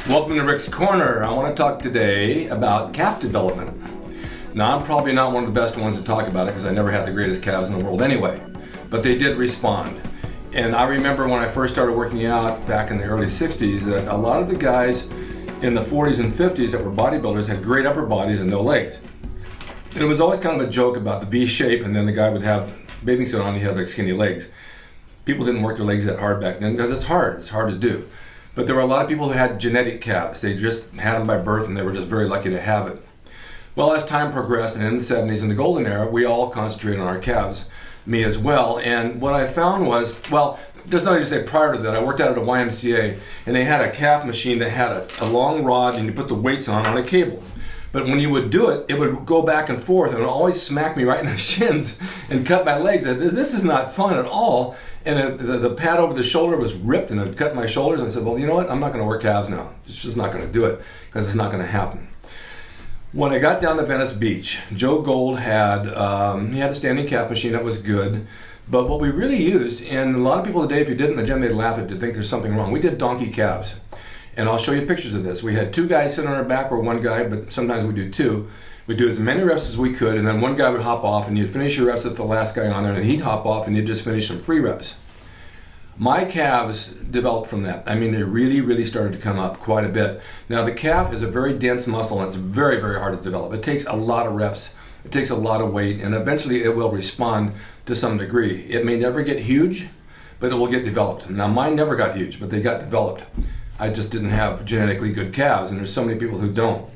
Welcome to Rick's Corner. I want to talk today about calf development. Now, I'm probably not one of the best ones to talk about it because I never had the greatest calves in the world anyway, but they did respond. And I remember when I first started working out back in the early 60s that a lot of the guys in the 40s and 50s that were bodybuilders had great upper bodies and no legs. And it was always kind of a joke about the V shape, and then the guy would have bathing suit on and he had like skinny legs. People didn't work their legs that hard back then because it's hard to do. But there were a lot of people who had genetic calves. They just had them by birth and they were just very lucky to have it. Well, as time progressed, and in the 70s, in the golden era, we all concentrated on our calves, me as well. And what I found was, well, just not to say prior to that, I worked out at a YMCA and they had a calf machine that had a long rod and you put the weights on a cable. But when you would do it, it would go back and forth and it would always smack me right in the shins and cut my legs. This is not fun at all. And the pad over the shoulder was ripped and it cut my shoulders. And I said, well, you know what? I'm not going to work calves now. It's just not going to do it because it's not going to happen. When I got down to Venice Beach, Joe Gold had he had a standing calf machine that was good. But what we really used, and a lot of people today, if you did it in the gym, they'd laugh at you, think there's something wrong. We did donkey calves. And I'll show you pictures of this. We had two guys sitting on our back or one guy, but sometimes we do two. We'd do as many reps as we could, and then one guy would hop off, and you'd finish your reps with the last guy on there, and he'd hop off, and you'd just finish some free reps. My calves developed from that. I mean, they really started to come up quite a bit. Now, the calf is a very dense muscle, and it's very hard to develop. It takes a lot of reps. It takes a lot of weight, and eventually it will respond to some degree. It may never get huge, but it will get developed. Now, mine never got huge, but they got developed. I just didn't have genetically good calves, and there's so many people who don't.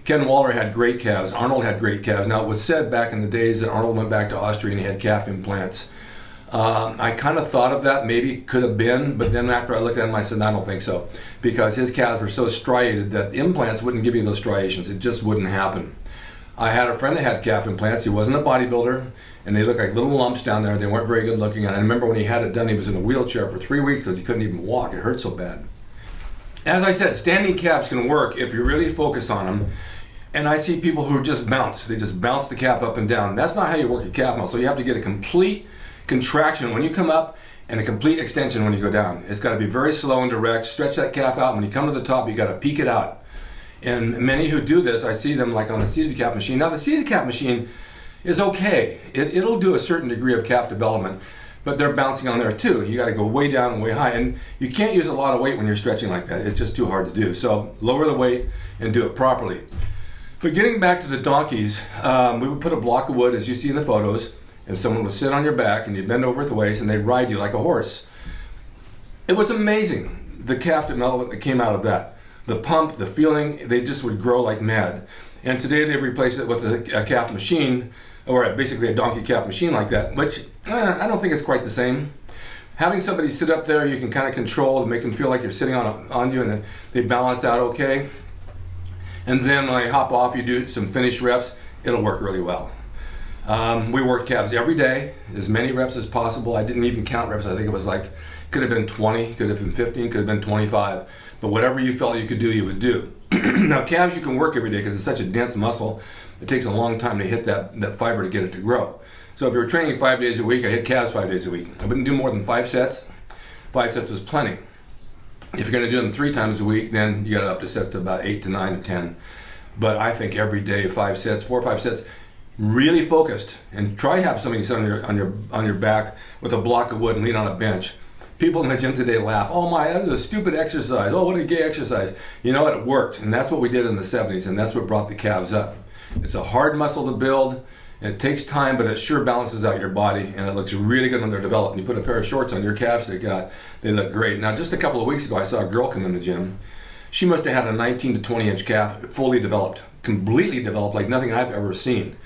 Ken Waller had great calves. Arnold had great calves. Now, it was said back in the days that Arnold went back to Austria and he had calf implants. I kind of thought of that, maybe could have been, but then after I looked at him, I said, I don't think so, because his calves were so striated that the implants wouldn't give you those striations. It just wouldn't happen. I had a friend that had calf implants. He wasn't a bodybuilder, and they looked like little lumps down there. They weren't very good looking. And I remember when he had it done, he was in a wheelchair for 3 weeks because he couldn't even walk. It hurt so bad. As I said, standing calves can work if you really focus on them. And I see people who just bounce. They just bounce the calf up and down. That's not how you work a calf muscle. You have to get a complete contraction when you come up and a complete extension when you go down. It's got to be very slow and direct. Stretch that calf out. When you come to the top, you got to peek it out. And many who do this, I see them like on the seated calf machine. Now, the seated calf machine is okay. It'll do a certain degree of calf development, but they're bouncing on there too. You got to go way down and way high, and you can't use a lot of weight when you're stretching like that. It's just too hard to do. So lower the weight and do it properly. But getting back to the donkeys, we would put a block of wood, as you see in the photos, and someone would sit on your back and you'd bend over at the waist and they'd ride you like a horse. It was amazing, the calf development that came out of that. The pump, the feeling, they just would grow like mad. And today they've replaced it with a calf machine, or basically a donkey calf machine like that, which I don't think it's quite the same. Having somebody sit up there, you can kind of control and make them feel like you're sitting on you, and they balance out okay. And then when I hop off, you do some finished reps, it'll work really well. We worked calves every day, as many reps as possible. I didn't even count reps. I think it was like, could have been 20, could have been 15, could have been 25. But whatever you felt you could do, you would do. Now, calves you can work every day because it's such a dense muscle. It takes a long time to hit that fiber to get it to grow. So if you were training 5 days a week, I hit calves 5 days a week. I wouldn't do more than 5 sets. 5 sets was plenty. If you're going to do them 3 times a week, then you got to up the sets to about 8 to 9 to 10. But I think every day, 5 sets, 4 or 5 sets, really focused, and try have somebody sit on your back with a block of wood and lean on a bench. People in the gym today laugh, oh my, that was a stupid exercise. Oh, what a gay exercise. You know what, it worked, and that's what we did in the 70s, and that's what brought the calves up. It's a hard muscle to build, and it takes time, but it sure balances out your body, and it looks really good when they're developed. You put a pair of shorts on your calves they look great. Now, just a couple of weeks ago, I saw a girl come in the gym. She must have had a 19 to 20 inch calf, fully developed, completely developed, like nothing I've ever seen.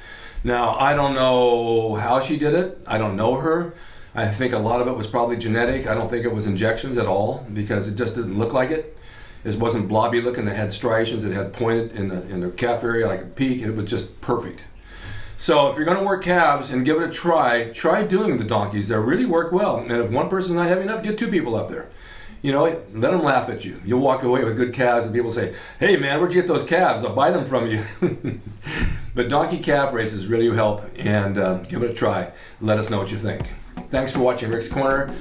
Now, I don't know how she did it. I don't know her. I think a lot of it was probably genetic. I don't think it was injections at all because it just didn't look like it. It wasn't blobby looking. It had striations. It had pointed in the calf area like a peak. It was just perfect. So if you're going to work calves and give it a try doing the donkeys. They really work well. And if one person's not heavy enough, get 2 people up there. You know, let them laugh at you. You'll walk away with good calves and people say, hey man, where'd you get those calves? I'll buy them from you. But donkey calf races really help, and give it a try. Let us know what you think. Thanks for watching Rick's Corner.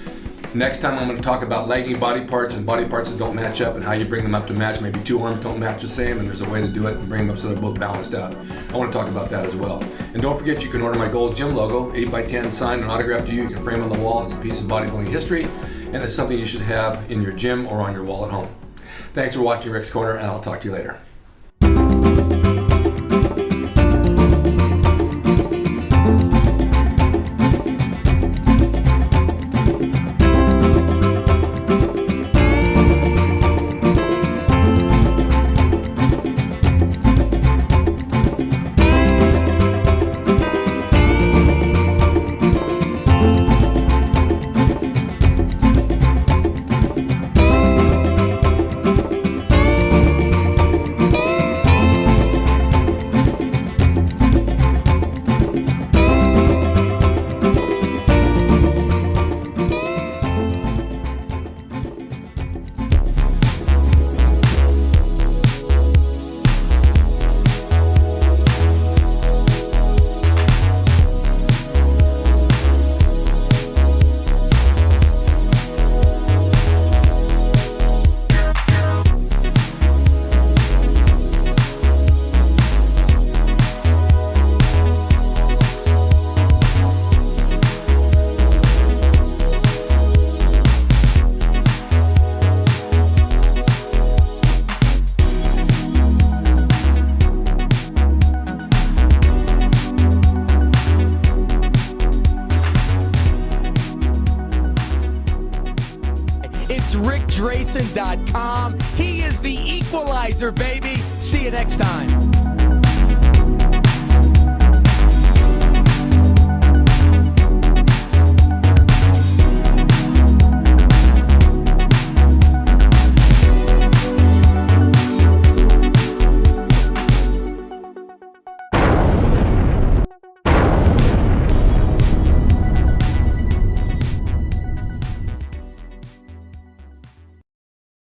Next time I'm going to talk about lagging body parts and body parts that don't match up and how you bring them up to match. Maybe two arms don't match the same and there's a way to do it and bring them up so they're both balanced out. I want to talk about that as well. And don't forget, you can order my Gold's Gym logo, 8x10, signed and autographed to you. You can frame it on the wall as a piece of bodybuilding history, and it's something you should have in your gym or on your wall at home. Thanks for watching Rick's Corner, and I'll talk to you later. It's rickdrasin.com. He is the equalizer, baby. See you next time.